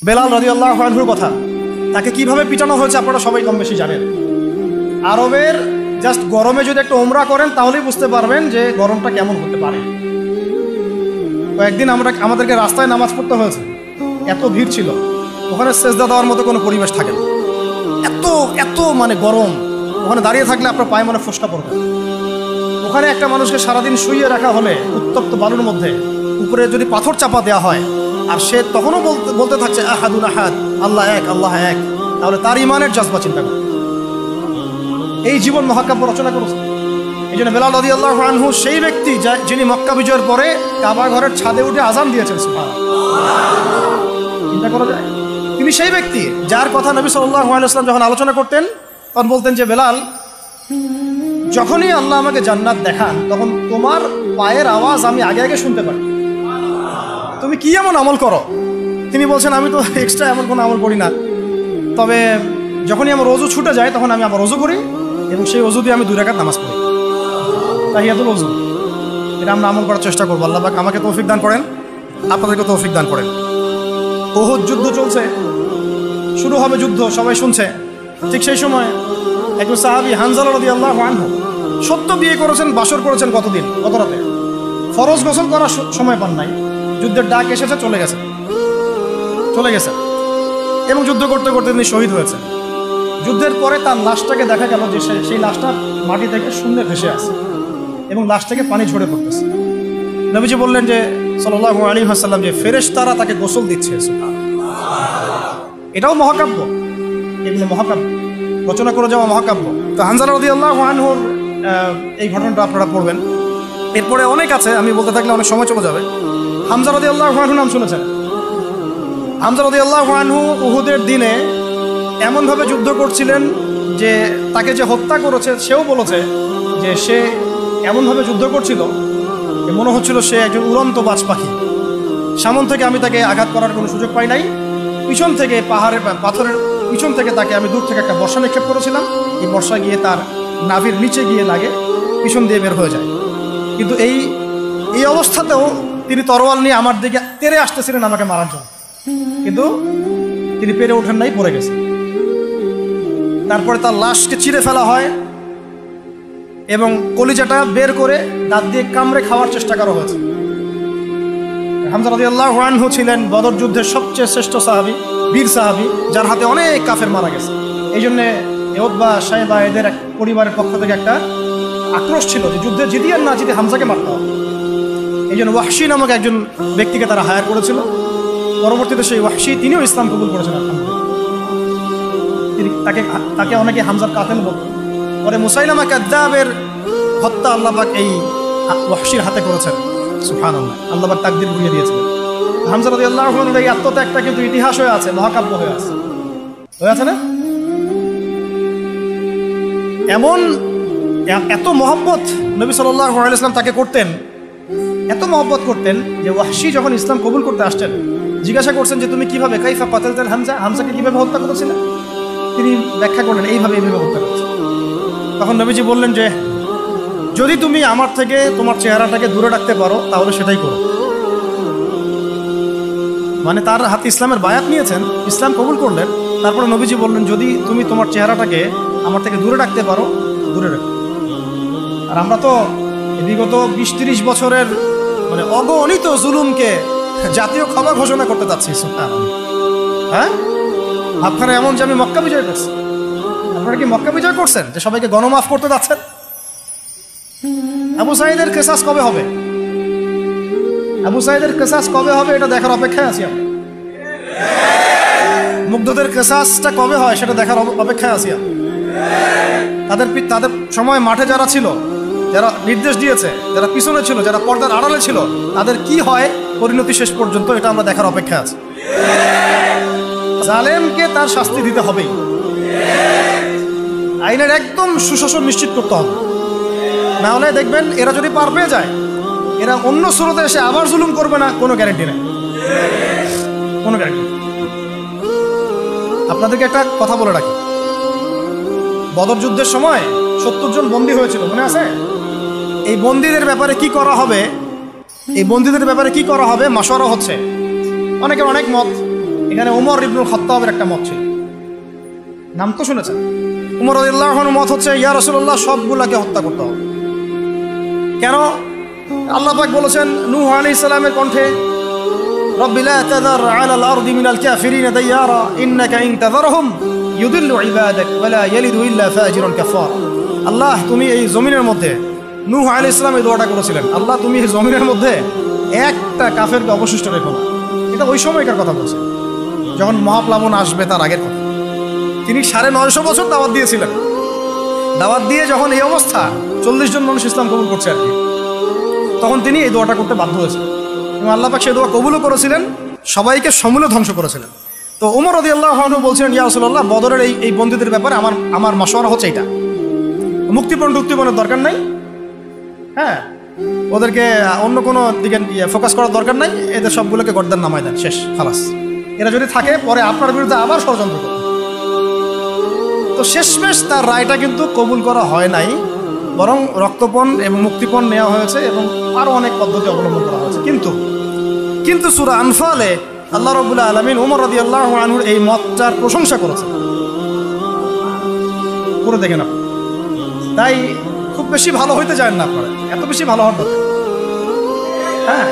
বেলাল রাদিয়াল্লাহু আনহুর কথা, তাকে কিভাবে পিটানো হয়েছে আপনারা সবাই কম বেশি জানেন। আরবের জাস্ট গরমে যদি একটা উমরা করেন তাহলেই বুঝতে পারবেন যে গরমটা কেমন হতে পারে। কয়েকদিন আমাদেরকে রাস্তায় নামাজ পড়তে হয়েছে, এত ভিড় ছিল, ওখানে সেজদা দেওয়ার মতো কোনো পরিবেশ থাকে না, এত এত মানে গরম। ওখানে দাঁড়িয়ে থাকলে আপনার পায়ে মনে ফোসকা পড়বে। ওখানে একটা মানুষকে সারাদিন শুইয়ে রাখা হলে উত্তপ্ত বালুর মধ্যে, উপরে যদি পাথর চাপা দেওয়া হয় আর সে তখনও বলতে থাকছে আহাদুন আহাদ, আল্লাহ এক, আল্লাহ এক, তাহলে তার ইমানের জজবা চিন্তা করে। এই জীবন মহাকাব্য রচনা করেছে। এই জন্য বেলাল রাদিয়াল্লাহু আনহু সেই ব্যক্তি যিনি মক্কা বিজয়ের পরে কাবা ঘরের ছাদে উঠে আজান দিয়েছেন। চিন্তা করা যায়, তিনি সেই ব্যক্তি যার কথা নবী সাল্লাল্লাহু আলাইহি ওয়াসাল্লাম যখন আলোচনা করতেন তখন বলতেন যে বেলাল, যখনই আল্লাহ আমাকে জান্নাত দেখান তখন তোমার পায়ের আওয়াজ আমি আগে আগে শুনতে পারি। তুমি কি এমন আমল করো? তিনি বলছেন, আমি তো এক্সট্রা এমন কোনো আমল করি না, তবে যখনই আমার ওযু ছুটে যায় তখন আমি আবার ওযু করি এবং সেই ওযু দিয়ে আমি 2 রাকাত নামাজ পড়ি, তাহিয়াতুল ওযু। এটা আমরা আমল করার চেষ্টা করবো। আল্লাহ পাক আমাকে তৌফিক দান করেন, আপনাদেরকে তৌফিক দান করেন। উহুদ যুদ্ধ চলছে, শুরু হবে যুদ্ধ, সবাই শুনছে। ঠিক সেই সময় একজন সাহাবী হানজালা রাদিয়াল্লাহু আনহু সত্য বিয়ে করেছেন, বাসর করেছেন গত রাতে, ফরজ গোসল করার সময় পান নাই, যুদ্ধের ডাক এসেছে, চলে গেছে এবং যুদ্ধ করতে করতে তিনি শহীদ হয়েছে। যুদ্ধের পরে তার লাশটাকে দেখা গেল যে সেই লাশটা মাটি থেকে শূন্যে ভেসে আছে এবং লাশ থেকে পানি ঝরে পড়তেছে। নবীজি বললেন যে সাল্লাল্লাহু আলাইহি ওয়াসাল্লাম যে ফেরেশতারা তাকে গোসল দিচ্ছে। এটাও মহাকাব্য, এগুলো মহাকাব্য, রচনা করে যাওয়া মহাকাব্য। তো হানজালা রাদিয়াল্লাহু আনহুর এই ঘটনাটা আপনারা পড়বেন। এরপরে অনেক আছে, আমি বলতে থাকলে অনেক সময় চলে যাবে। হামজা রাদিয়াল্লাহু আনহু নাম শুনেছেন? হামজা রাদিয়াল্লাহু আনহু উহুদের দিনে এমনভাবে যুদ্ধ করছিলেন যে তাকে যে হত্যা করেছে সেও বলেছে যে সে এমনভাবে যুদ্ধ করছিল মনে হচ্ছিল সে একজন উড়ন্ত বাজ পাখি। সামন থেকে আমি তাকে আঘাত করার কোনো সুযোগ পাই নাই, পিছন থেকে পাথরের পিছন থেকে তাকে আমি দূর থেকে একটা বর্ষা নিক্ষেপ করেছিলাম, এই বর্ষা গিয়ে তার নাভির নিচে গিয়ে লাগে, পিছন দিয়ে বের হয়ে যায়। কিন্তু এই অবস্থাতেও তিনি তরোয়াল নিয়ে আমার দিকে তেড়ে আসতেছিলেন আমাকে মারার জন্য, কিন্তু তিনি পেরে ওঠেন নাই, পড়ে গেছে। তারপরে তার লাশকে চিরে ফেলা হয় এবং কলিজাটা বের করে দাঁত দিয়ে কামড়ে খাওয়ার চেষ্টা করা হয়েছে। হামজা রাদিয়াল্লাহু আনহু ছিলেন বদর যুদ্ধের সবচেয়ে শ্রেষ্ঠ সাহাবী, বীর সাহাবী, যার হাতে অনেক কাফের মারা গেছে। এই জন্যে উতবা, শায়বা এদের পরিবারের পক্ষ থেকে একটা আক্রোশ ছিল যে যুদ্ধে জিতে আর না জিতে হামজাকে মারতে হবে। এই জন্য ওয়াহশী নামক একজন ব্যক্তিকে তারা হায়ার করেছিল। পরবর্তীতে সেই ওয়াহশী তিনিও ইসলাম কবুল করেছেন। তাকে অনেকে হামজার কাতেল বলতেন। পরে মুসাইলামা কাযযাবের হত্যা আল্লাহ পাক এই ওয়াহশীর হাতে করেছেন। সুবহানাল্লাহ, আল্লাহ পাক তাকদীর ঘুরিয়ে দিয়েছিলেন। হামজা রাদিয়াল্লাহু আনহুর এই আত্মত্যাগটা কিন্তু ইতিহাস হয়ে আছে, মহাকাব্য হয়ে আছে না? এমন এত মহব্বত নবী সাল্লাল্লাহু আলাইহি ওয়াসাল্লাম তাকে করতেন, এত মহব্বত করতেন যে ওয়াহশী যখন ইসলাম কবুল করতে আসছেন জিজ্ঞাসা করছেন যে তুমি কিভাবে, কাইফা কাতালতাল হামজা, হামজাকে কিভাবে হত্যা করেছিলেন? তিনি ব্যাখ্যা করলেন এইভাবে হত্যা করেছে। তখন নবীজি বললেন যে যদি তুমি আমার থেকে তোমার চেহারাটাকে দূরে রাখতে পারো তাহলে সেটাই করো। মানে তার হাতে ইসলামের বায়াত নিয়েছেন, ইসলাম কবুল করলেন, তারপরে নবীজি বললেন যদি তুমি তোমার চেহারাটাকে আমার থেকে দূরে রাখতে পারো, দূরে রাখো। আর আমরা তো বিগত 20-30 বছরের মানে অগণিত জুলুমকে জাতীয় ক্ষমা ঘোষণা করতে যাচ্ছি। হ্যাঁ, আপনারা এমন যে আমি মক্কা বিজয় করছি, আপনারা কি মক্কা বিজয় করছেন যে সবাইকে গণমাফ করতে যাচ্ছেন? আবু সাঈদের কিসাস কবে হবে? আবু সাঈদের কিসাস কবে হবে এটা দেখার অপেক্ষায় আছি আমরা। মুগ্ধদের কিসাসটা কবে হয় সেটা দেখার অপেক্ষায় আছি আমরা। তাদের সময় মাঠে যারা ছিল, যারা নির্দেশ দিয়েছে, যারা পিছনে ছিল, যারা পর্দার আড়ালে ছিল, তাদের কি হয় পরিণতি শেষ পর্যন্ত, এটা আমরা দেখার অপেক্ষা আছে। জালেমকে তার শাস্তি দিতে হবেই, আইনের একদম সুশাসন নিশ্চিত করতে হবে। না হলে দেখবেন এরা যদি পার পেয়ে যায়, এরা অন্য স্রোতে এসে আবার জুলুম করবে না, কোনো গ্যারেন্টি নেই, কোনো গ্যারেন্টি। আপনাদেরকে একটা কথা বলে রাখি, বদর যুদ্ধের সময় 70 জন বন্দী হয়েছিল, মনে আছে? এই বন্দীদের ব্যাপারে কি করা হবে মাশওয়ারা হচ্ছে, অনেকের অনেক মত। এখানে ওমর ইবনুল খাত্তাবের একটা মত ছিল, নাম তো শুনেছেন। ওমর রাদিয়াল্লাহু আনহু মত হচ্ছে, ইয়া রাসূলুল্লাহ, সবগুলাকে হত্যা করতে হবে। কেন? আল্লাহ পাক বলেছেন নূহ আলাইহিস সালামের কণ্ঠে, রব্বি লা তাযার আলাল আরদি মিনাল কাফিরিনা দাইয়ারা ইন্নাকা ইন তাযারহুম ইউদিল্লু ইবাদাক ওয়া লা ইয়ালিদু ইল্লা ফাজিরুন কাফার। আল্লাহ, তুমি এই জমিনের মধ্যে, নূহ আলাইহিস সালাম এই দোয়াটা করেছিলেন, আল্লাহ তুমি এই জমিনের মধ্যে একটা কাফেরকে অবশিষ্ট রেখো না। এটা ওই সময়কার কথা বলছে, যখন মহাপ্লাবন আসবে তার আগের কথা। তিনি 950 বছর দাওয়াত দিয়েছিলেন। দাওয়াত দিয়ে যখন এই অবস্থা, 40 জন মানুষ ইসলাম কবুল করছে আর কি, তখন তিনি এই দোয়াটা করতে বাধ্য হয়েছিলেন এবং আল্লাহ পাক সেই দোয়া কবুলও করেছিলেন, সবাইকে সমূলে ধ্বংস করেছিলেন। তো ওমর রাদিয়াল্লাহু আনহু বলছিলেন, ইয়া রাসূলুল্লাহ, বদরের এই বন্দীদের ব্যাপারে আমার মাশওয়ারা হচ্ছে এটা, মুক্তিপণের দরকার নাই, হ্যাঁ, ওদেরকে অন্য কোনো দিকে ফোকাস করার দরকার নাই, এদের সবগুলোকে গর্দান নামায় দেন, শেষ, খালাস। এরা যদি থাকে পরে আপনার বিরুদ্ধে আবার ষড়যন্ত্র করবে। তো শেষমেশ তার রায়টা কিন্তু কবুল করা হয় নাই, বরং রক্তপণ এবং মুক্তিপণ নেওয়া হয়েছে এবং আরও অনেক পদ্ধতি অবলম্বন করা হয়েছে। কিন্তু সূরা আনফালে আল্লাহ রাব্বুল আলামিন ওমর রাদিয়াল্লাহু আনহুর এই মতটার প্রশংসা করেছেন, করে দেখেন আপনি। তাই খুব বেশি ভালো হইতে চান না আপনারা, এত বেশি ভালো হওয়ার দরকার, হ্যাঁ,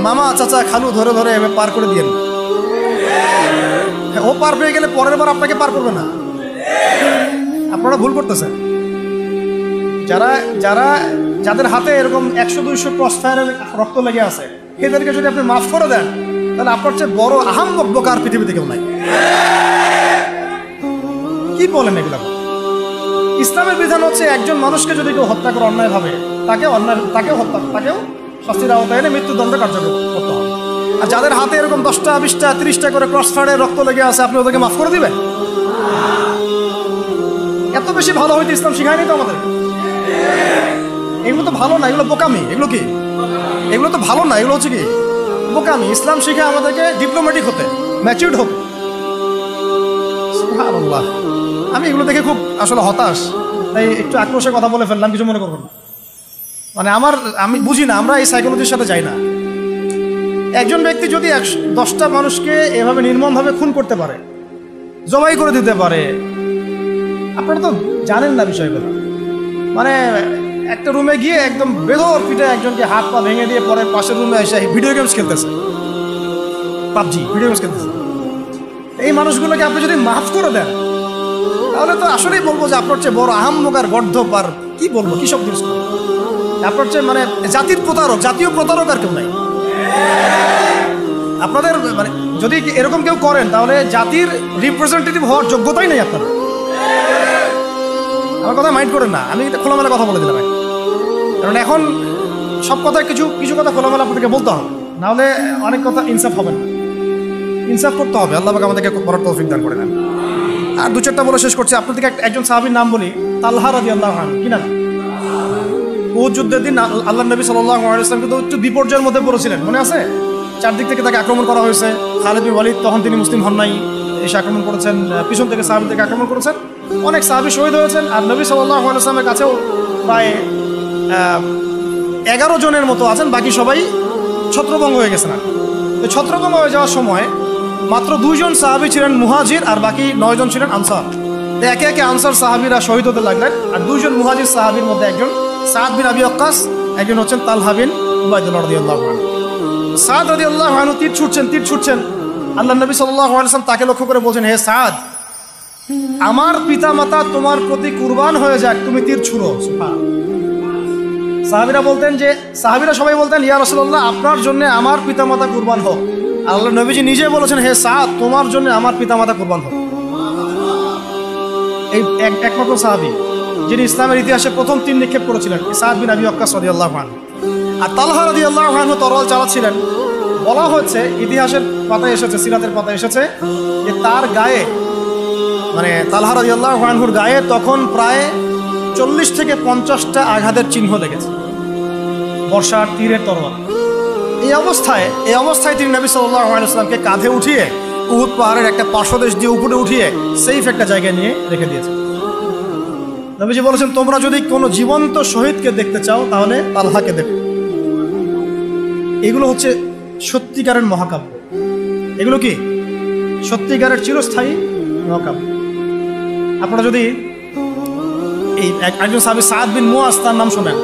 মামা চাচা খালু ধরে ধরে এভাবে পার করে দিয়ে, ও পার পেয়ে গেলে পরের বার আপনাকে পার করবে না। আপনারা ভুল করতেছেন। যাদের হাতে এরকম 100-200 ক্রস ফায়ারের রক্ত লেগে আছে, এদেরকে যদি আপনি মাফ করে দেন, তাহলে আপনার চেয়ে বড় আহাম্মক বোকা আর পৃথিবীতে কেউ নাই। কি বলেন এগুলো? ইসলামের বিধান হচ্ছে একজন মানুষকে যদি কেউ হত্যা করে অন্যায়ভাবে, তাকেও শাস্তির আওতায় এনে মৃত্যুদণ্ড কার্যকর করতে হবে। আর যাদের হাতে এরকম 10টা 20টা 30টা করে ক্রস ফায়ারের রক্ত লেগে আছে, আপনি ওদেরকে মাফ করে দিবেন? এত বেশি ভালো হইতে ইসলাম শিখায়নি তো আমাদের। এগুলো তো ভালো না, এগুলো বোকামি। এগুলো তো ভালো না, এগুলো হচ্ছে কি বোকামি। ইসলাম শিখায় আমাদেরকে ডিপ্লোম্যাটিক হতে, ম্যাচিউরড হতে। সুবহানাল্লাহ, আমি এগুলো দেখে খুব আসলে হতাশ, তাই একটু আক্রোশে কথা বলে ফেললাম, কিছু মনে করবেন না। মানে আমি বুঝি না, আমরা এই সাইকোলজির সাথে যাই না। একজন ব্যক্তি যদি 10টা মানুষকে এভাবে নির্মমভাবে খুন করতে পারে, জবাই করে দিতে পারে, আপনারা তো জানেন না বিষয়গুলো। মানে একটা রুমে গিয়ে একদম বেদর পিঠে একজনকে হাত পা ভেঙে দিয়ে পরে পাশের রুমে এসে ভিডিও গেমস খেলতেছে, পাবজি ভিডিও গেমস খেলতেছে। এই মানুষগুলোকে আপনি যদি মাফ করে দেন, তাহলে তো আসলেই বলবো যে আপনার চেয়ে বড় আহাম্মক আর গর্ধব আর কি বলবো, কি সব জিনিস আপনার চেয়ে, মানে জাতীয় প্রতারক আর কেউ নাই। আপনাদের মানে যদি এরকম কেউ করেন, তাহলে জাতির রিপ্রেজেন্টেটিভ হওয়ার যোগ্যতাই নেই আপনার। আমার কথা মাইন্ড করেন না, আমি খোলামেলা কথা বলে দিলাম। কারণ এখন সব কথা কিছু কথা খোলামেলা আপনাদেরকে বলতে হবে, নাহলে অনেক কথা ইনসাফ হবে না। ইনসাফ করতে হবে, আল্লাহ পাক আমাদেরকে বড় তৌফিক দান করে দেন। আর 2-4টা বলে শেষ করছি। আপনাদেরকে একজন সাহাবীর নাম বলি, তালহা রাদিয়াল্লাহু আনহু। কি নাম? উহুদ যুদ্ধের দিন আল্লাহ নবী সাল্লাল্লাহু আলাইহি ওয়াসাল্লাম কিন্তু একটু বিপর্যয়ের মধ্যে পড়েছিলেন, মনে আছে? চারদিক থেকে তাকে আক্রমণ করা হয়েছে। খালিদ বিন ওয়ালিদ তখন তিনি মুসলিম হন নাই, এসে আক্রমণ করেছেন, পিছন থেকে সাহাবীদেরকে আক্রমণ করেছেন, অনেক সাহাবী শহীদ হয়েছেন। আর নবী সাল্লাল্লাহু আলাইহি ওয়াসাল্লামের কাছেও প্রায় 11 জনের মতো আছেন, বাকি সবাই ছত্রভঙ্গ হয়ে গেছেন। আর ছত্রভঙ্গ হয়ে যাওয়ার সময় মাত্র 2 জন সাহাবী ছিলেন মুহাজির, আর বাকি 9 জন ছিলেন আনসার। একে একে আনসার সাহাবীরা শহীদ হতে লাগলেন। আর 2 জন মুহাজির সাহাবীর মধ্যে একজন সাদ বিন আবি ওয়াক্কাস, একজন হচ্ছেন তালহা বিন উবাইদুল্লাহ রাদিয়াল্লাহু আনহু। সাদ রাদিয়াল্লাহু আনহু তীর ছুটছেন। আল্লাহ নবী সাল্লাল্লাহু আলাইহি ওয়াসাল্লাম তাকে লক্ষ্য করে বলছেন, হে সাদ, আমার পিতামাতা তোমার প্রতি কুরবান হয়ে যাক, তুমি তীর ছুঁড়ো। সাহাবীরা সবাই বলতেন, ইয়া রাসূলুল্লাহ, আপনার জন্য আমার পিতামাতা কুরবান হোক। আল্লাহ নবীজি নিজে বলেছেন, হে সাদ, তোমার জন্য আমার পিতামাতা কুরবান হোক। এই একমাত্র সাহাবী যিনি ইসলামের ইতিহাসে প্রথম তীর নিক্ষেপ করেছিলেন, সাদ বিন আবি ওয়াক্কাস রাদিয়াল্লাহু আনহু। আর তালহা রাদিয়াল্লাহু আনহু তরোয়াল চালাচ্ছিলেন। বলা হচ্ছে, ইতিহাসের পাতায় এসেছে, সিরাতের পাতায় এসেছে যে তার গায়ে, মানে তালহা রাদিয়াল্লাহু আনহুর গায়ে তখন প্রায় 40 থেকে 50টা আঘাতের চিহ্ন লেগেছে, বর্ষার তীরের তরোয়াল। এই অবস্থায় তিনি নবী সাল্লাল্লাহু আলাইহি ওয়াসাল্লামকে কাঁধে উঠিয়ে উহুদ পাহাড়ের একটা পার্শ্বদেশ দিয়ে উপরে উঠিয়ে সেফ একটা জায়গায় নিয়ে রেখে দিয়েছে। নবীজি বলেছেন, তোমরা যদি কোনো জীবন্ত শহীদকে দেখতে চাও, তাহলে তালহাকে দেখো। এগুলো হচ্ছে সত্যিকারের মহাকাব্য। এগুলো কি সত্যিকারের চিরস্থায়ী মহাকাব্য। আপনারা যদি এই একজন সাহাবী সাদ বিন মুয়াজ তার নাম শোনেন,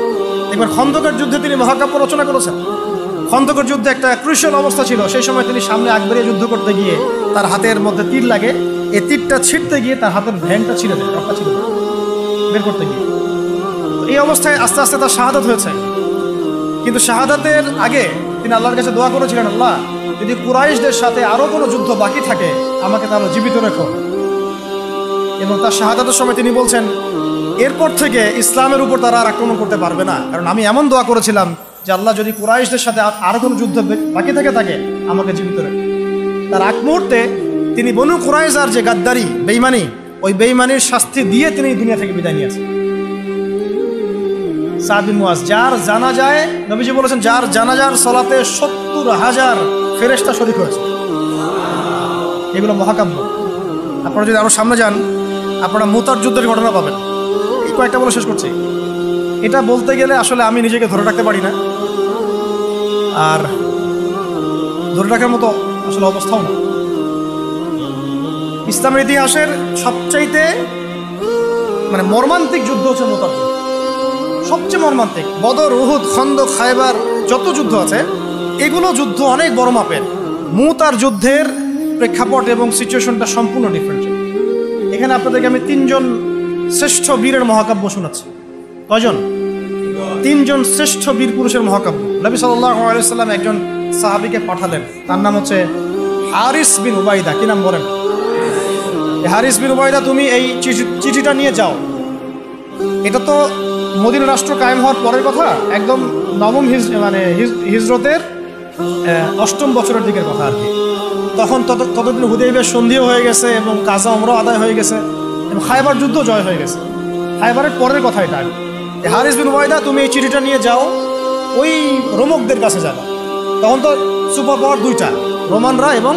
একবার খন্দকের যুদ্ধে তিনি মহাকাব্য রচনা করেছেন। খন্দকের যুদ্ধে একটা ক্রুশিয়াল অবস্থা ছিল, সেই সময় তিনি সামনে আগ বাড়িয়ে যুদ্ধ করতে গিয়ে তার হাতের মধ্যে তীর লাগে, এই তীরটা ছিঁড়তে গিয়ে তার হাতের ভ্যানটা ছিঁড়ে দেয়, রক্তটা ছিঁড়ে দেয় বের করতে গিয়ে। এই অবস্থায় আস্তে আস্তে তার শাহাদাত হয়েছে। কিন্তু শাহাদাতের আগে তিনি আল্লাহর কাছে দোয়া করেছিলেন, আল্লাহ যদি কুরাইশদের সাথে আরও কোনো যুদ্ধ বাকি থাকে আমাকে তাহলে জীবিত রেখো। এবং তার শাহাদাতের সময় তিনি বলছেন, এরপর থেকে ইসলামের উপর তারা আর আক্রমণ করতে পারবে না, কারণ আমি এমন দোয়া করেছিলাম যে আল্লাহ যদি কুরাইশদের সাথে আরও কোনো যুদ্ধ বাকি থাকে আমাকে জীবিত রেখো। তার আগ মুহূর্তে তিনি বনু কুরাইজার যে গাদ্দারি বেঈমানি, ওই বেঈমানির শাস্তি দিয়ে তিনি দুনিয়া থেকে বিদায় নিয়েছেন। সাদ বিন মুয়াজ, যার জানাজায় নবীজি বলেছেন যার জানাজার সালাতে ৭০,০০০ ফেরেশতা শরীক হয়েছে। এগুলো মহাকাব্য। আপনারা যদি আরো সামনে যান আপনারা মুতার যুদ্ধের ঘটনা পাবেন। এই কয়েকটা বলে শেষ করছি। এটা বলতে গেলে আসলে আমি নিজেকে ধরে রাখতে পারি না, আর ধরে রাখার মতো আসলে অবস্থাও না। ইসলামের ইতিহাসের সবচাইতে মর্মান্তিক যুদ্ধ হচ্ছে মুতার যুদ্ধ, সবচেয়ে মর্মান্তিক। বদর, উহুদ, খন্দক, খায়বার যত যুদ্ধ আছে এগুলো যুদ্ধ অনেক বড় মাপের। মুতার যুদ্ধের প্রেক্ষাপট এবং সিচুয়েশনটা সম্পূর্ণ ডিফারেন্ট। এখানে আপনাদেরকে আমি ৩ জন শ্রেষ্ঠ বীরের মহাকাব্য শোনাচ্ছি। কয়জন? 3 জন শ্রেষ্ঠ বীর পুরুষের মহাকাব্য। নবী সাল্লাল্লাহু আলাইহি ওয়াসাল্লাম একজন সাহাবীকে পাঠালেন, তার নাম হচ্ছে হারিস বিন উবাইদা। কি নাম বলেন? হারিস বিন উবাইদা, তুমি এই চিঠিটা নিয়ে যাও। এটা তো মদিনা রাষ্ট্র কায়েম হওয়ার পরের কথা, একদম নবম হিজরতের 8ম বছরের দিকের কথা আর কি। তখন ততদিন হুদাইবিয়ার সন্ধিও হয়ে গেছে এবং কাজা ওমরাও আদায় হয়ে গেছে এবং খায়বার যুদ্ধ জয় হয়ে গেছে। খায়বারের পরের কথা এটা। হারিস বিন উবাইদা, তুমি এই চিঠিটা নিয়ে যাও, ওই রোমকদের কাছে যাবা। তখন তো সুপার পাওয়ার 2টা, রোমানরা এবং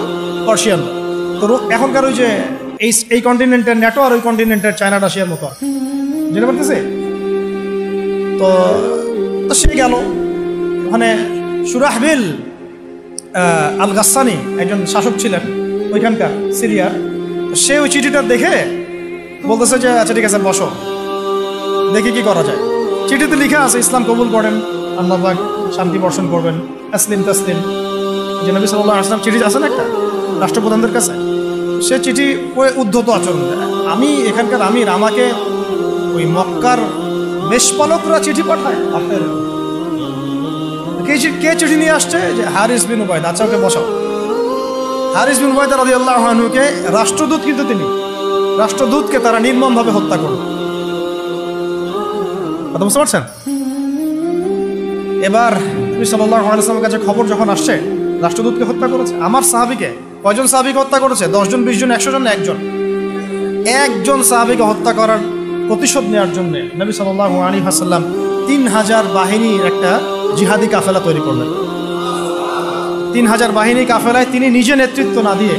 পার্সিয়ানরা। তো এখনকার ওই যে এই কন্টিনেন্টের ন্যাটো আর ওই কন্টিনেন্টের চায়না রাশিয়ার মতো যেটা বলতেছে। তো সে গেল ওখানে। সুরাহবিল আল গাসসানি একজন শাসক ছিলেন ওইখানকার সিরিয়ার। সে ওই চিঠিটা দেখে বলতেছে যে আচ্ছা ঠিক আছে, বসো, দেখি কি করা যায়। চিঠিতে লিখা আছে ইসলাম কবুল করেন, আল্লাহ পাক শান্তি বর্ষণ করবেন, তাসলিম তাসলিম। যে নবী সাল্লাল্লাহু আলাইহি ওয়াসাল্লাম চিঠি আছে না একটা রাষ্ট্রপ্রধানদের কাছে, সে চিঠি উদ্ধত আচরণ। আমি এখানকার আমির, আমাকে ওই মক্কার মেষপালকরা চিঠি পাঠায়? আপনার কে চিঠি নিয়ে আসছে? যে হারিস বিন উবাইদা। আচ্ছা, ওকে বসাও। হারিস বিন উবাইদা রাদিয়াল্লাহু আনহুকে রাষ্ট্রদূত, কিন্তু তিনি রাষ্ট্রদূতকে তারা নির্মমভাবে হত্যা করল। কথা বুঝতে পারছেন? এবার নবী সাল্লাল্লাহু আলাইহি ওয়াসাল্লামের কাছে খবর যখন আসছে রাষ্ট্রদূতকে হত্যা করেছে। আমার সাহাবীকে, কয়জন সাহাবীকে হত্যা করেছে? 10 জন, 20 জন, 100 জন না একজন সাহাবীকে হত্যা করার প্রতিশোধ নেওয়ার জন্য নবী সাল্লাল্লাহু আলাইহি ওয়াসাল্লাম 3000 বাহিনীর একটা জিহাদি কাফেলা তৈরি করলেন। 3000 বাহিনী কাফেলায় তিনি নিজে নেতৃত্ব না দিয়ে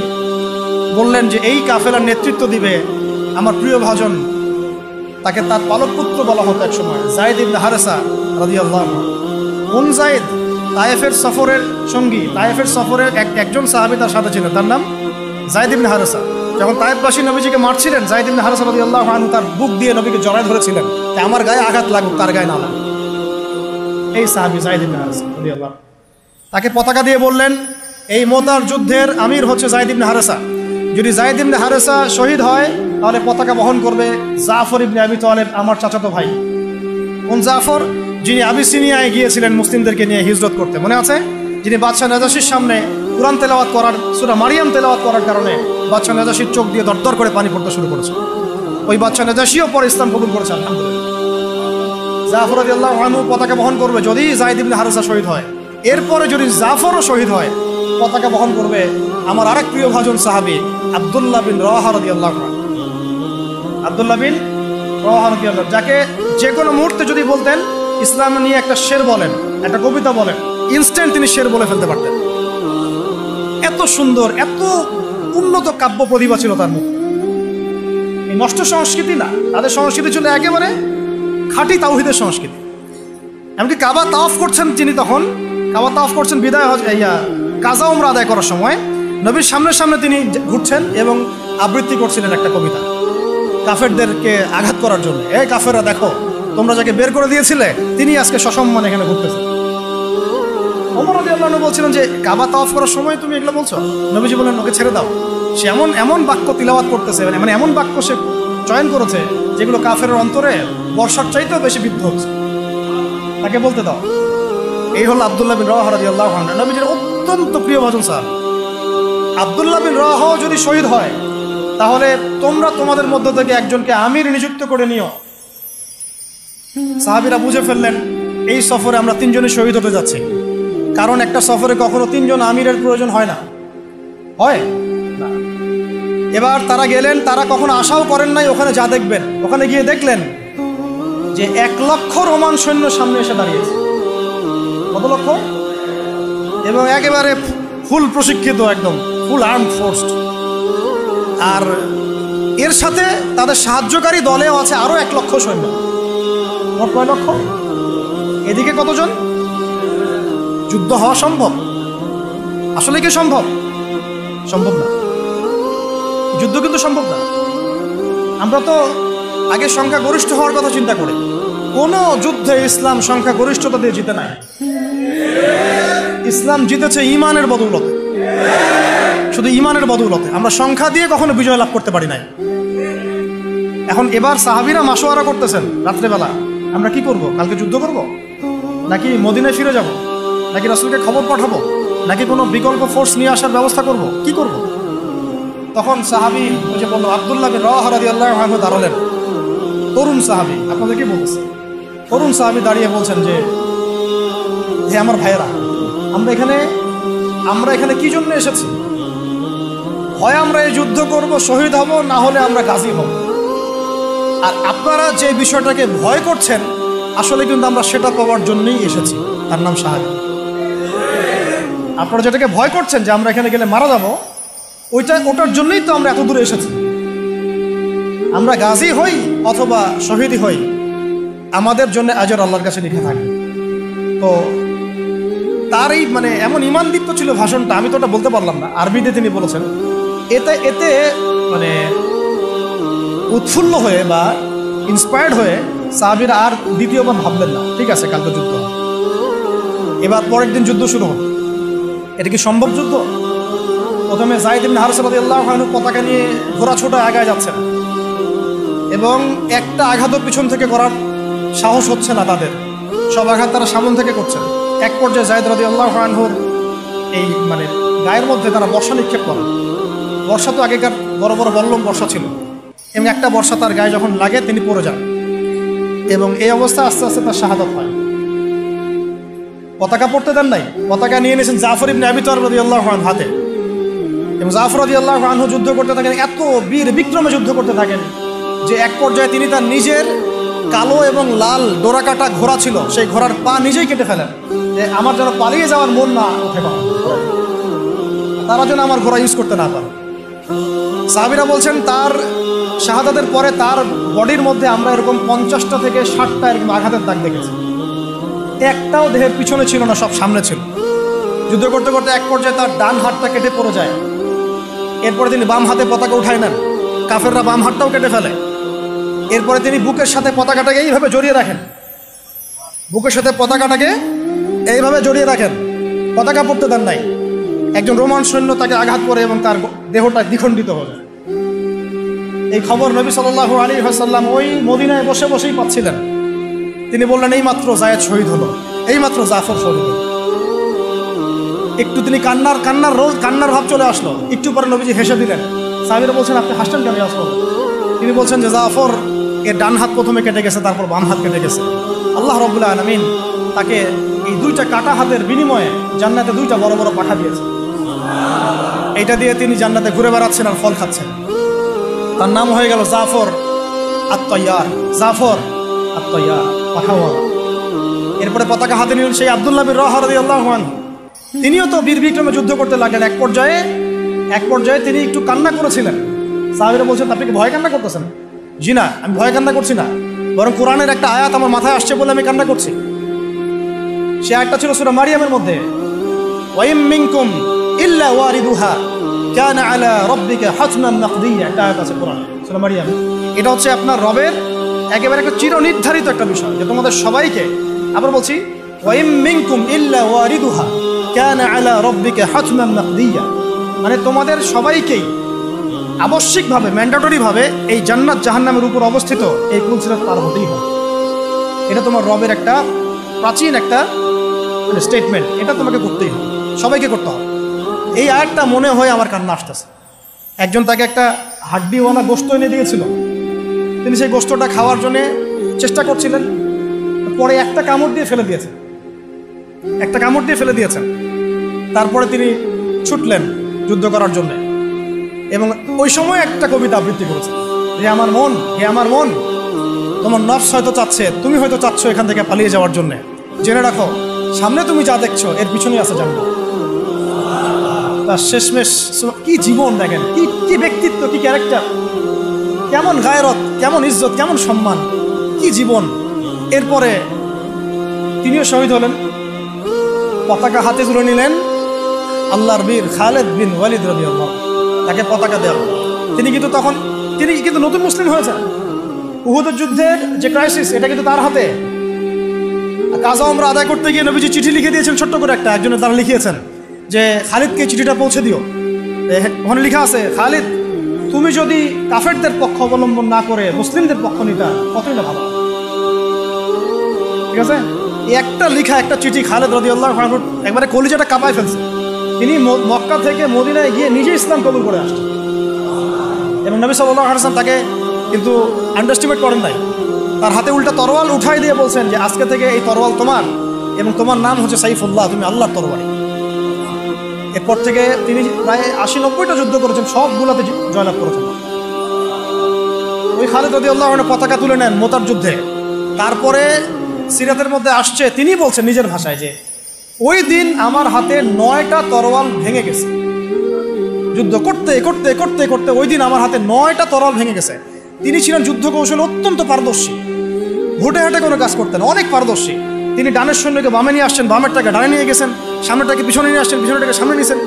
বললেন যে এই কাফেলার নেতৃত্ব দিবে আমার প্রিয় ভাজন, তাকে তার পালক পুত্র বলা হতো এক সময়, যায়েদ ইবনে হারেসা রাদিয়াল্লাহু আনহু। কোন যায়েদ? তায়েফের সফরের সঙ্গী, তায়েফের সফরের একজন সাহাবী তার সাথে ছিলেন, তার নাম যায়েদ ইবনে হারেসা। যখন তায়েফবাসী নবীজিকে মারছিলেন, যায়েদ ইবনে হারেসা রাদিয়াল্লাহু আনহু তার বুক দিয়ে নবীকে জড়ায় ধরেছিলেন যে আমার গায়ে আঘাত লাগুক, তার গায়ে না লাগুক। এই সাহাবী যায়েদ ইবনে হারেসা রাদিয়াল্লাহু, তাকে পতাকা দিয়ে বললেন এই মুতার যুদ্ধের আমির হচ্ছে যায়েদ ইবনে হারেসা। যদি যায়েদ ইবনে হারেসা শহীদ হয় তাহলে পতাকা বহন করবে জাফর ইবনে আবি তালেব, আমার চাচাতো ভাই। কোন জাফর? যিনি আবিসিনিয়ায় গিয়েছিলেন মুসলিমদেরকে নিয়ে হিজরত করতে, মনে আছে? যিনি বাদশাহ নাজাশির সামনে কুরআন তেলাওয়াত করার, সূরা মারিয়াম তেলাওয়াত করার কারণে বাদশাহ নাজাশির চোখ দিয়ে দরদর করে পানি পড়তে শুরু করেছে। ওই বাদশাহ নাজাশিও পরে ইসলাম কবুল করেছে, আলহামদুলিল্লাহ। জাফর রাদিয়াল্লাহু আনহু পতাকা বহন করবে যদি যায়েদ ইবনে হারেসা শহীদ হয়। এরপরে যদি জাফরও শহীদ হয়, পতাকা বহন করবে আমার আরেক প্রিয় ভাজন সাহাবী আব্দুল্লাহ বিন রাওয়াহা রাদিয়াল্লাহু আনহু। আব্দুল্লাহ বিন রাওয়াহা রাদিয়াল্লাহু, যাকে যে কোনো মুহূর্তে যদি বলতেন ইসলাম নিয়ে একটা শের বলেন, একটা কবিতা বলেন, ইনস্ট্যান্ট তিনি শের বলে ফেলতে পারতেন। এত সুন্দর, এত উন্নত কাব্য প্রতিভা ছিল তার মুখে। এই নষ্ট সংস্কৃতি না, তাদের সংস্কৃতি ছিল একেবারে খাঁটি তাওহীদের সংস্কৃতি। এমনকি কাবা তাওয়াফ করছেন তিনি, তখন কাবা তাওয়াফ করছেন বিদায় কাজা উমরা আদায় করার সময় নবীর সামনে সামনে তিনি ঘুরছেন এবং আবৃত্তি করছিলেন একটা কবিতা কাফেরদেরকে আঘাত করার জন্য। এই কাফেররা দেখো, তোমরা যাকে বের করে দিয়েছিলে তিনি আজকে সসম্মানে এখানে ঘুরতেছে। ওমর রাদিয়াল্লাহু আনহু বলছিলেন যে কাবা তাওয়াফ করার সময় তুমি এগুলো বলছো? নবীজি বললেন ওকে ছেড়ে দাও, সে এমন বাক্য তিলাওয়াত করতেছে, মানে এমন বাক্য সে চয়ন করেছে যেগুলো কাফের অন্তরে বর্ষার চাইতেও বেশি বিদ্ধ হচ্ছে, তাকে বলতে দাও। এই হলো আব্দুল্লাহ বিন রাওয়াহা রাদিয়াল্লাহু আনহু, নবীজির অত্যন্ত প্রিয় ভাজন সাহাবী। আব্দুল্লাহ বিন রাওয়াহা যদি শহীদ হয় তাহলে তোমরা তোমাদের মধ্য থেকে একজনকে আমির নিযুক্ত করে নিও। সাহাবীরা বুঝে ফেললেন এই সফরে আমরা তিনজনই শহীদ হতে যাচ্ছি, কারণ একটা সফরে কখনো তিনজন আমিরের প্রয়োজন হয় না, হয় না। এবার তারা গেলেন, তারা কখনো আশাও করেন নাই ওখানে যা দেখবেন। ওখানে গিয়ে দেখলেন যে 1 লক্ষ রোমান সৈন্য সামনে এসে দাঁড়িয়েছে। কত লক্ষ? এবং একেবারে ফুল প্রশিক্ষিত, একদম ফুল আর্মড ফোর্স। আর এর সাথে তাদের সাহায্যকারী দলেও আছে আরো 1 লক্ষ সৈন্য। মোট কয় লক্ষ? এদিকে কতজন? যুদ্ধ হওয়া সম্ভব? আসলে কি সম্ভব? সম্ভব না, যুদ্ধ কিন্তু সম্ভব না। আমরা তো আগে সংখ্যা গরিষ্ঠ হওয়ার কথা চিন্তা করি। কোন যুদ্ধে ইসলাম সংখ্যা গরিষ্ঠতা দিয়ে জিতে নাই। ইসলাম জিতেছে ইমানের বদৌলতে, শুধু ইমানের বদৌলতে। আমরা সংখ্যা দিয়ে কখনো বিজয় লাভ করতে পারি নাই। এখন এবার সাহাবীরা মাশওয়ারা করতেছেন রাত্রেবেলা, আমরা কি করব? কালকে যুদ্ধ করব, নাকি মদিনায় ফিরে যাব, নাকি রাসূলকে খবর পাঠাবো, নাকি কোনো বিকল্প ফোর্স নিয়ে আসার ব্যবস্থা করব, কি করব? তখন সাহাবী ওই যে বললো আব্দুল্লাহ বিন রাওয়াহা রাদিয়াল্লাহু আনহু দাঁড়ালেন। তরুণ সাহাবী, আপনাদের কি বলতেছে? তরুণ সাহাবী দাঁড়িয়ে বলছেন যে হে আমার ভাইয়েরা, আমরা এখানে কি জন্য এসেছি? হয় আমরা এই যুদ্ধ করব, শহীদ হব, না হলে আমরা গাজী হব। আর আপনারা যে বিষয়টাকে ভয় করছেন আসলে কিন্তু আমরা সেটা পাওয়ার জন্যই এসেছি, তার নাম শাহাদাত। আপনারা যেটাকে ভয় করছেন যে আমরা এখানে গেলে মারা যাব, ওটার জন্যই তো আমরা এত দূরে এসেছি। আমরা গাজী হই অথবা শহীদ হই, আমাদের জন্য আজর আল্লাহর কাছে লিখে থাকে। তো তার এই মানে এমন ইমানদীপ্ত ছিল ভাষণটা, আমি তো ওটা বলতে পারলাম না, আরবিতে তিনি বলেছেন। এতে মানে উৎফুল্ল হয়ে বা ইন্সপায়ার্ড হয়ে সাহাবীরা আর দ্বিতীয়বার ভাবলেন না, ঠিক আছে কালকে যুদ্ধ। এবার পরের দিন যুদ্ধ শুরু হল। এটা কি সম্ভব যুদ্ধ? প্রথমে যায়েদ ইবনে হারসা রাদিয়াল্লাহু আনহু পতাকা নিয়ে ঘোড়া ছোটা আগায় যাচ্ছেন এবং একটা আঘাতও পিছন থেকে করার সাহস হচ্ছে না তাদের, সব আঘাত তারা সামন থেকে করছেন। এক পর্যায়ে যায়েদ রাদিয়াল্লাহু আনহুর এই মানে গায়ের মধ্যে তারা বর্ষা নিক্ষেপ করেন। বর্ষা তো আগেকার বড় বড় বল্লম বর্ষা ছিল, এবং একটা বর্ষা তার গায়ে যখন লাগে তিনি পড়ে যান, এবং এই অবস্থা আস্তে আস্তে তার শাহাদাত হয়। পতাকা পড়তে দেন নাই, পতাকা নিয়ে নিয়েছেন জাফর ইবনে আবি তালিব রাদিয়াল্লাহু আনহু হাতে, এবং জাফর রাদিয়াল্লাহু আনহু যুদ্ধ করতে থাকেন, এত বীর বিক্রমে যুদ্ধ করতে থাকেন যে এক পর্যায়ে তিনি তার নিজের কালো এবং লাল ডোরাকাটা ঘোড়া ছিল, সেই ঘোড়ার পা নিজেই কেটে ফেলেন, যে আমার যেন পালিয়ে যাওয়ার মন না ওঠে, তারা যেন আমার ঘোড়া ইউজ করতে না পারে। সাহাবীরা বলছেন তার শাহাদাতের পরে তার বডির মধ্যে আমরা এরকম 50টা থেকে 60টা এরকম আঘাতের দাগ দেখেছি। একটাও দেহের পিছনে ছিল না, সব সামনে ছিল। যুদ্ধ করতে করতে এক পর্যায়ে তার ডান হাতটা কেটে পড়ে যায়। এরপরে তিনি বাম হাতে পতাকা উঠায় নেন, কাফেররা বাম হাতটাও কেটে ফেলে। এরপরে তিনি বুকের সাথে পতাকাটাকে এইভাবে জড়িয়ে রাখেন, বুকের সাথে পতাকাটাকে এইভাবে জড়িয়ে রাখেন, পতাকা পড়তে দেন নাই। একজন রোমান সৈন্য তাকে আঘাত করে এবং তার দেহটা দ্বিখণ্ডিত হল। এই খবর নবী সাল্লাল্লাহু আলাইহি ওয়াসাল্লাম ওই মদিনায় বসে বসেই পাচ্ছিলেন। তিনি বললেন এই মাত্র যায়েদ শহীদ হলো, এই মাত্র জাফর শহীদ হলো। একটু তিনি কান্নার ভাব চলে আসলো। একটু পরে নবীজি হেসে দিলেন। সাহাবীরা বলছেন আপনি হাসছেন কেন আসলো? তিনি বলছেন যে জাফর এর ডান হাত প্রথমে কেটে গেছে, তারপর বাম হাত কেটে গেছে। আল্লাহ রাব্বুল আলামিন তাকে এই 2টা কাটা হাতের বিনিময়ে জান্নাতে 2টা বড় বড় পাঠা দিয়েছে। এইটা দিয়ে তিনি জান্নাতে ঘুরে বেড়াচ্ছেন আর ফল খাচ্ছেন। তার নাম হয়ে গেল জাফর আত-তাইয়ার, জাফর আত-তাইয়ার, পাঠাওয়ালা। এরপরে পতাকা হাতে নিলেন সেই আব্দুল্লাহ বিন রাওয়াহা রাদিয়াল্লাহু আনহু। তিনিও তো বীর বিক্রমে যুদ্ধ করতে লাগলেন। এক পর্যায়ে তিনি একটু কান্না করেছিলেন। সাহাবীরা বলছেন আপনি কি ভয় কান্না করতেছেন? জি না, আমি ভয় কান্না করছি না, বরং কোরআনের একটা আয়াত আমার মাথায় আসছে বলে আমি কান্না করছি। সে আয়াতটা ছিল সূরা মারিয়ামের মধ্যে, ওয়া ইম মিনকুম ইল্লা ওয়ারিদুহা কানা আলা রাব্বিকা হাতমান মাকদিয়া, একটা আয়াত আছে কোরআনে সূরা মারিয়াম। এটা হচ্ছে আপনার রবের একেবারে একটা চিরনির্ধারিত একটা বিষয় যে তোমাদের সবাইকে, আবার বলছি ওয়া ইম মিনকুম ইল্লা ওয়ারিদুহা কানা আলা রাব্বিকা হাতমান মাকদিয়া, মানে তোমাদের সবাইকেই আবশ্যিকভাবে ম্যান্ডেটরিভাবে এই জান্নাত জাহান্নামের উপর অবস্থিত এই পুলসিরাত পার হতেই হবে। এটা তোমার রবের একটা প্রাচীন একটা স্টেটমেন্ট, এটা তোমাকে করতেই হবে, সবাইকে করতে হবে। এই আয়াতটা মনে হয় আমার কান্না আসতেছে। একজন তাকে একটা হাড্ডিওয়ালা গোশত এনে দিয়েছিল, তিনি সেই গোশতটা খাওয়ার জন্য চেষ্টা করছিলেন, পরে একটা কামড় দিয়ে ফেলে দিয়েছেন। তারপরে তিনি ছুটলেন যুদ্ধ করার জন্য, এবং ওই সময় একটা কবিতা আবৃত্তি করেছে, হে আমার মন, তোমার নফস হয়তো চাচ্ছে, তুমি হয়তো চাচ্ছ এখান থেকে পালিয়ে যাওয়ার জন্য, জেনে রাখো সামনে তুমি যা দেখছো এর পিছনেই আছে জান্নাত। তার শেষমেশ কি জীবন দেখেন, কি ব্যক্তিত্ব, কি ক্যারেক্টার, কেমন গায়রত, কেমন ইজ্জত, কেমন সম্মান, কি জীবন। এরপরে তিনিও শহীদ হলেন, পতাকা হাতে তুলে নিলেন আল্লাহর বীর খালেদ বিন ওয়ালিদ রাদিয়াল্লাহু, তাকে পতাকা দেওয়া। তিনি কিন্তু নতুন মুসলিম হয়েছেন। উহুদের যুদ্ধের যে ক্রাইসিস, এটা কিন্তু তার হাতে। কাজা ওমরা আদায় করতে গিয়ে নবীজি চিঠি লিখে দিয়েছেন, ছোট্ট করে একজনের দ্বারা লিখিয়েছেন যে খালিদকে চিঠিটা পৌঁছে দিও। ওখানে লেখা আছে, খালিদ তুমি যদি কাফেরদের পক্ষ অবলম্বন না করে মুসলিমদের পক্ষ নিতা কতই না ভালো। ঠিক আছে, একটা লেখা, একটা চিঠি খালিদ রাদিয়াল্লাহু আনহু একবারে কলিজাটা কাঁপায় ফেলছে। তিনি মক্কা থেকে মদিনায় গিয়ে নিজে ইসলাম কবুল করে আসছেন, এবং নবী সাল্লাল্লাহু আলাইহি ওয়াসাল্লাম তাকে কিন্তু আন্ডারস্টিমেট করেন নাই। তার হাতে উল্টা তরোয়াল উঠাই দিয়ে বলছেন যে আজকে থেকে এই তরোয়াল তোমার, এবং তোমার নাম হচ্ছে সাইফুল্লাহ, তুমি আল্লাহর তরবারি। এরপর থেকে তিনি প্রায় ৮০-৯০টা যুদ্ধ করেছেন, সবগুলোতে জয়লাভ করেছেন। ওই খালিদ রাদিয়াল্লাহু আনহু পতাকা তুলে নেন মোতার যুদ্ধে। তারপরে সিরাতের মধ্যে আসছে, তিনি বলছেন নিজের ভাষায় যে ওই দিন আমার হাতে 9টা তরোয়াল ভেঙে গেছে। যুদ্ধ করতে করতে করতে করতে ওই দিন আমার হাতে 9টা তরোয়াল ভেঙে গেছে। তিনি ছিলেন যুদ্ধ কৌশলে অত্যন্ত পারদর্শী, ঘুটে হাটে কোনো কাজ করতেন, অনেক পারদর্শী। তিনি ডানের সৈন্যকে বামে নিয়ে আসছেন, বামেরটাকে ডানে নিয়ে গেছেন, সামনেটাকে পিছনে নিয়ে আসছেন, পিছনেটাকে সামনে নিয়েছেন।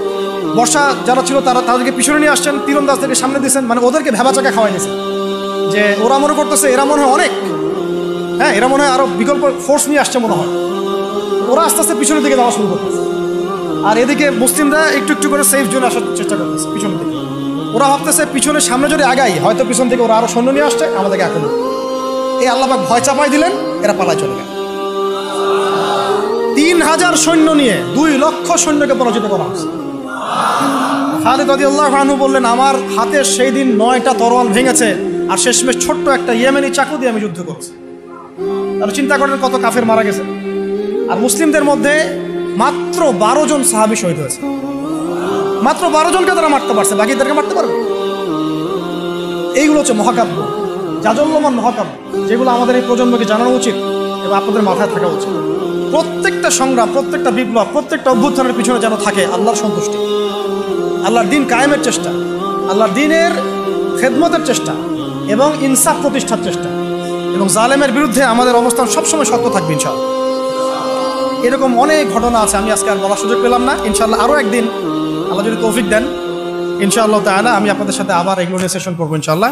বর্ষা যারা ছিল তাদেরকে পিছনে নিয়ে আসছেন, তীরন্দাজদেরকে সামনে দিয়েছেন, মানে ওদেরকে ভেবা চাকা খাওয়াই নিয়েছেন যে ওরা মনে করতেছে এরা মনে হয় অনেক, হ্যাঁ এরা মনে হয় আরো বিকল্প ফোর্স নিয়ে আসছে মনে হয়। ওরা আস্তে আস্তে পিছনের দিকে যাওয়া শুরু করতেছে, আর এদিকে মুসলিমরা একটু একটু করে সেফ জোনে আসার চেষ্টা করতেছে পিছনের দিকে। ওরা ভাবতেছে পিছনে সামনে যদি আগাই হয়তো পিছন থেকে ওরা আরো সৈন্য নিয়ে আসছে, আমাদেরকে আক্রমণ। এই আল্লাহ পাক ভয় চাপাই দিলেন, এরা পালায় চলে গেল। ৩,০০০ সৈন্য নিয়ে ২ লক্ষ সৈন্যকে পরাজিত করা হচ্ছে। খালিদ রাদিয়াল্লাহু আনহু বললেন আমার হাতে সেই দিন 9টা তরোয়াল ভেঙেছে, আর শেষমেশ ছোট্ট একটা ইয়েমেনি চাকু দিয়ে আমি যুদ্ধ করছি। তাহলে চিন্তা করেন কত কাফের মারা গেছে। আর মুসলিমদের মধ্যে মাত্র 12 জন সাহাবী শহীদ হয়েছে, মাত্র 12 জনকে তারা মারতে পারছে, বাকিদেরকে মারতে পারবে? এইগুলো হচ্ছে মহাকাব্য, জাজল্যমান মহাকাব্য, যেগুলো আমাদের এই প্রজন্মকে জানানো উচিত এবং আপনাদের মাথায় থাকা উচিত। প্রত্যেকটা সংগ্রাম, প্রত্যেকটা বিপ্লব, প্রত্যেকটা অভ্যুত্থানের পিছনে যেন থাকে আল্লাহর সন্তুষ্টি, আল্লাহর দিন কায়েমের চেষ্টা, আল্লাহর দিনের খেদমতের চেষ্টা এবং ইনসাফ প্রতিষ্ঠার চেষ্টা, এবং জালেমের বিরুদ্ধে আমাদের অবস্থান সবসময় শক্ত থাকবে ইনশাআল্লাহ। এরকম অনেক ঘটনা আছে, আমি আজকে আর বলার সুযোগ পেলাম না। ইনশাআল্লাহ আরও একদিন আল্লাহ যদি তৌফিক দেন ইনশাআল্লাহ তাআলা আমি আপনাদের সাথে আবার এগুলো নিয়ে সেশন করবো ইনশাআল্লাহ।